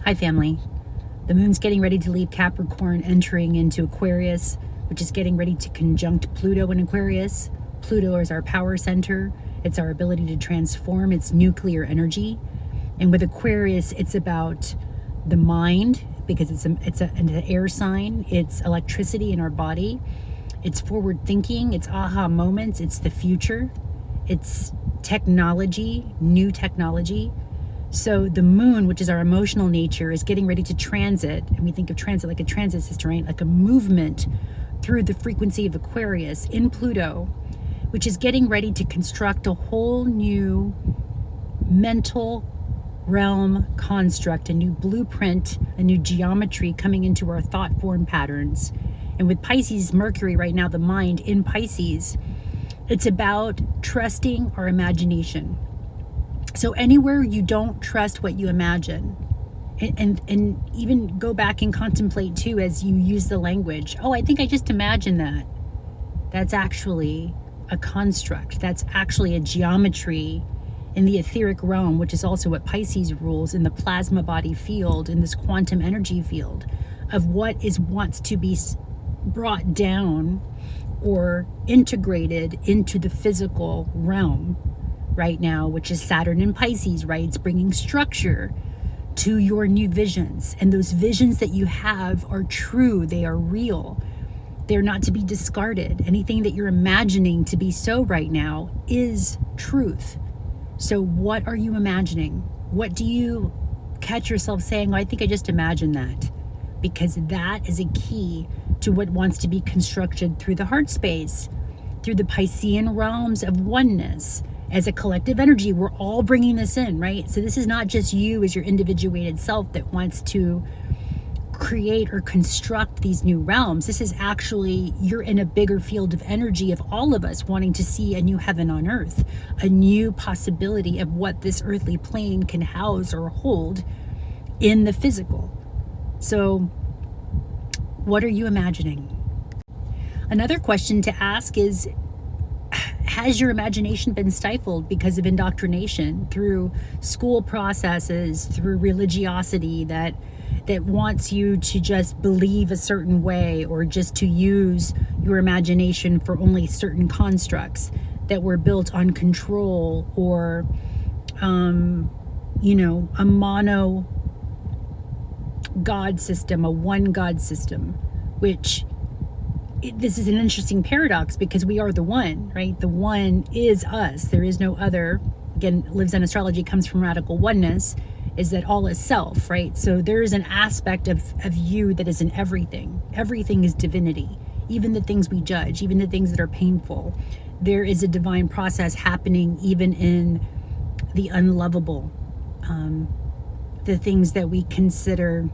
Hi family. The moon's getting ready to leave Capricorn, entering into Aquarius, which is getting ready to conjunct Pluto in Aquarius. Pluto is our power center. It's our ability to transform. It's nuclear energy. And with Aquarius, it's about the mind, because it's an air sign. It's electricity in our body. It's forward thinking. It's aha moments. It's the future. It's technology, new technology. So the moon, which is our emotional nature, is getting ready to transit. And we think of transit like a transit system, right? Like a movement through the frequency of Aquarius in Pluto, which is getting ready to construct a whole new mental realm construct, a new blueprint, a new geometry coming into our thought form patterns. And with Pisces, Mercury right now, the mind in Pisces, it's about trusting our imagination. So anywhere you don't trust what you imagine, and even go back and contemplate too as you use the language, oh, I think I just imagined that. That's actually a construct. That's actually a geometry in the etheric realm, which is also what Pisces rules, in the plasma body field, in this quantum energy field of what wants to be brought down or integrated into the physical realm right now, which is Saturn in Pisces, right? It's bringing structure to your new visions. And those visions that you have are true. They are real. They're not to be discarded. Anything that you're imagining to be so right now is truth. So what are you imagining? What do you catch yourself saying, oh, I think I just imagined that? Because that is a key to what wants to be constructed through the heart space, through the Piscean realms of oneness. As a collective energy, we're all bringing this in, right? So this is not just you as your individuated self that wants to create or construct these new realms. This is actually, you're in a bigger field of energy of all of us wanting to see a new heaven on earth, a new possibility of what this earthly plane can house or hold in the physical. So what are you imagining? Another question to ask is, has your imagination been stifled because of indoctrination through school processes, through religiosity that wants you to just believe a certain way, or just to use your imagination for only certain constructs that were built on control, or a mono God system, a one God system, which this is an interesting paradox, because we are the one, right? The one is us. There is no other. Again, livzenastrology comes from radical oneness, is that all is self, right? So there is an aspect of you that is in everything. Everything is divinity. Even the things we judge, even the things that are painful. There is a divine process happening even in the unlovable, the things that we consider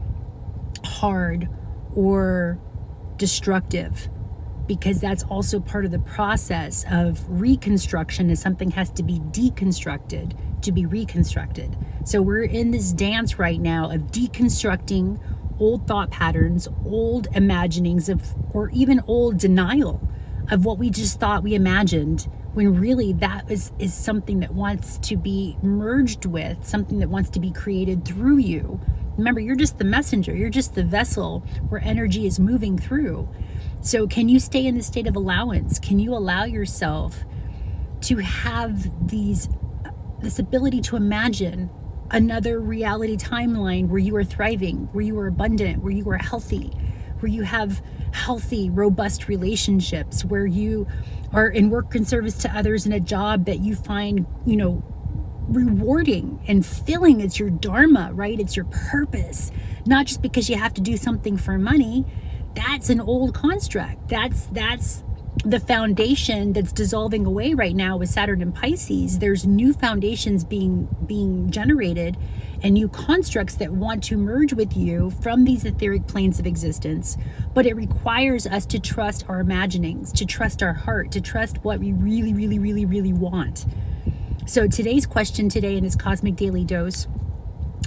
hard or destructive, because that's also part of the process of reconstruction, is something has to be deconstructed to be reconstructed. So we're in this dance right now of deconstructing old thought patterns, old imaginings of, or even old denial of what we just thought we imagined, when really that is something that wants to be merged with, something that wants to be created through you. Remember, you're just the messenger. You're just the vessel where energy is moving through. So can you stay in the state of allowance? Can you allow yourself to have this ability to imagine another reality timeline where you are thriving, where you are abundant, where you are healthy, where you have healthy, robust relationships, where you are in work and service to others in a job that you find, rewarding and filling? It's your dharma, right? It's your purpose, not just because you have to do something for money. That's an old construct. That's the foundation that's dissolving away right now with Saturn and Pisces. There's new foundations being generated, and new constructs that want to merge with you from these etheric planes of existence. But it requires us to trust our imaginings, to trust our heart, to trust what we really, really, really, really want. So today's question in this Cosmic Daily Dose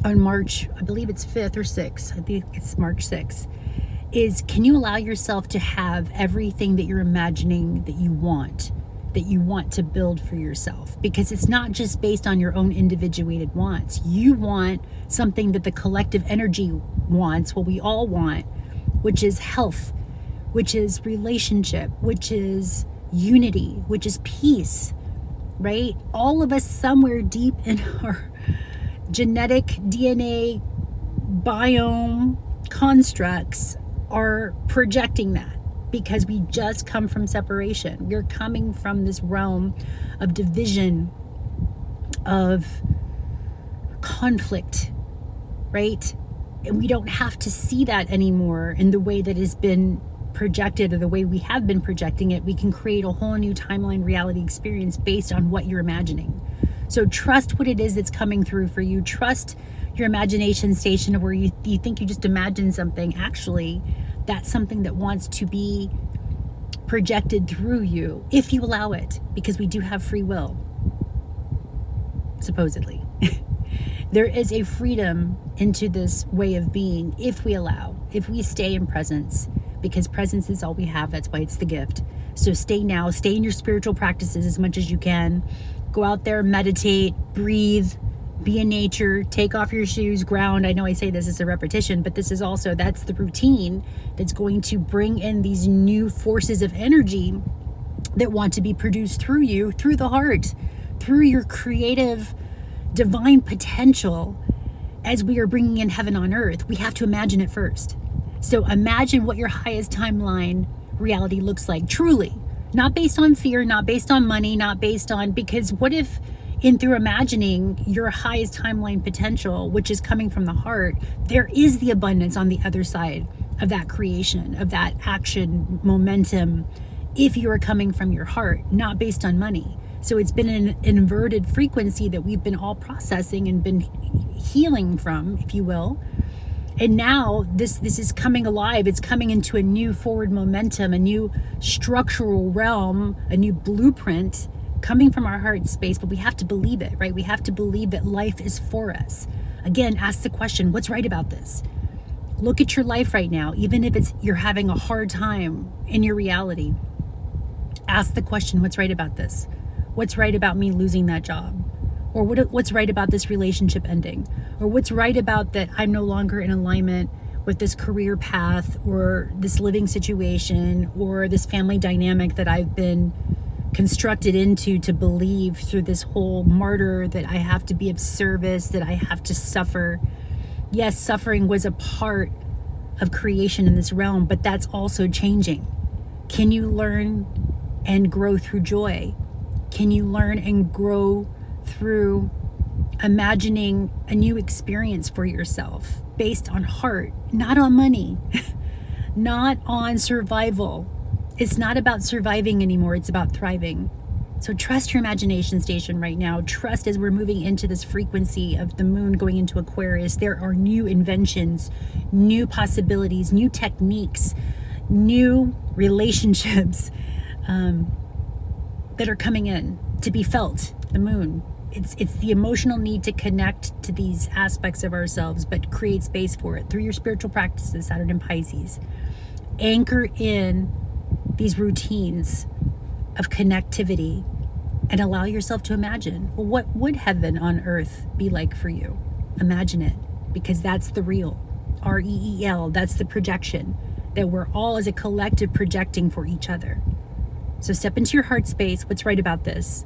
on March, I believe it's 5th or 6th, I think it's March 6th, is, can you allow yourself to have everything that you're imagining that you want? that you want to build for yourself, because it's not just based on your own individuated wants. You want something that the collective energy wants, what we all want, which is health, which is relationship, which is unity, which is peace, right? All of us somewhere deep in our genetic DNA biome constructs are projecting that, because we just come from separation. We're coming from this realm of division, of conflict, right? And we don't have to see that anymore in the way that has been projected, or the way we have been projecting it. We can create a whole new timeline reality experience based on what you're imagining. So trust what it is that's coming through for you. Trust your imagination station, where you think you just imagined something. Actually, that's something that wants to be projected through you, if you allow it, because we do have free will, supposedly. There is a freedom into this way of being if we allow, if we stay in presence, because presence is all we have. That's why it's the gift. So stay now, stay in your spiritual practices as much as you can. Go out there, meditate, breathe, be in nature, take off your shoes, ground. I know I say this as a repetition, but this is also, that's the routine that's going to bring in these new forces of energy that want to be produced through you, through the heart, through your creative divine potential. As we are bringing in heaven on earth, we have to imagine it first. So imagine what your highest timeline reality looks like, truly. Not based on fear, not based on money, not based on, because what if through imagining your highest timeline potential, which is coming from the heart, there is the abundance on the other side of that creation, of that action momentum, if you are coming from your heart, not based on money. So it's been an inverted frequency that we've been all processing and been healing from, if you will. And now this is coming alive. It's coming into a new forward momentum, a new structural realm, a new blueprint coming from our heart space. But we have to believe it, right? We have to believe that life is for us. Again, ask the question, what's right about this? Look at your life right now, even if you're having a hard time in your reality. Ask the question, what's right about this? What's right about me losing that job? Or what's right about this relationship ending? Or what's right about that I'm no longer in alignment with this career path, or this living situation, or this family dynamic that I've been constructed into to believe through this whole martyr, that I have to be of service, that I have to suffer. Yes, suffering was a part of creation in this realm, but that's also changing. Can you learn and grow through joy? Can you learn and grow through imagining a new experience for yourself based on heart, not on money, not on survival? It's not about surviving anymore. It's about thriving. So trust your imagination station right now. Trust, as we're moving into this frequency of the moon going into Aquarius, there are new inventions, new possibilities, new techniques, new relationships that are coming in to be felt. The moon. It's the emotional need to connect to these aspects of ourselves, but create space for it through your spiritual practices, Saturn and Pisces. Anchor in these routines of connectivity and allow yourself to imagine, well, what would heaven on earth be like for you? Imagine it, because that's the real, REEL, that's the projection that we're all as a collective projecting for each other. So step into your heart space. What's right about this?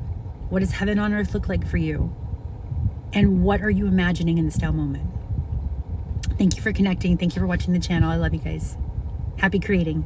What does heaven on earth look like for you? And what are you imagining in this now moment? Thank you for connecting. Thank you for watching the channel. I love you guys. Happy creating.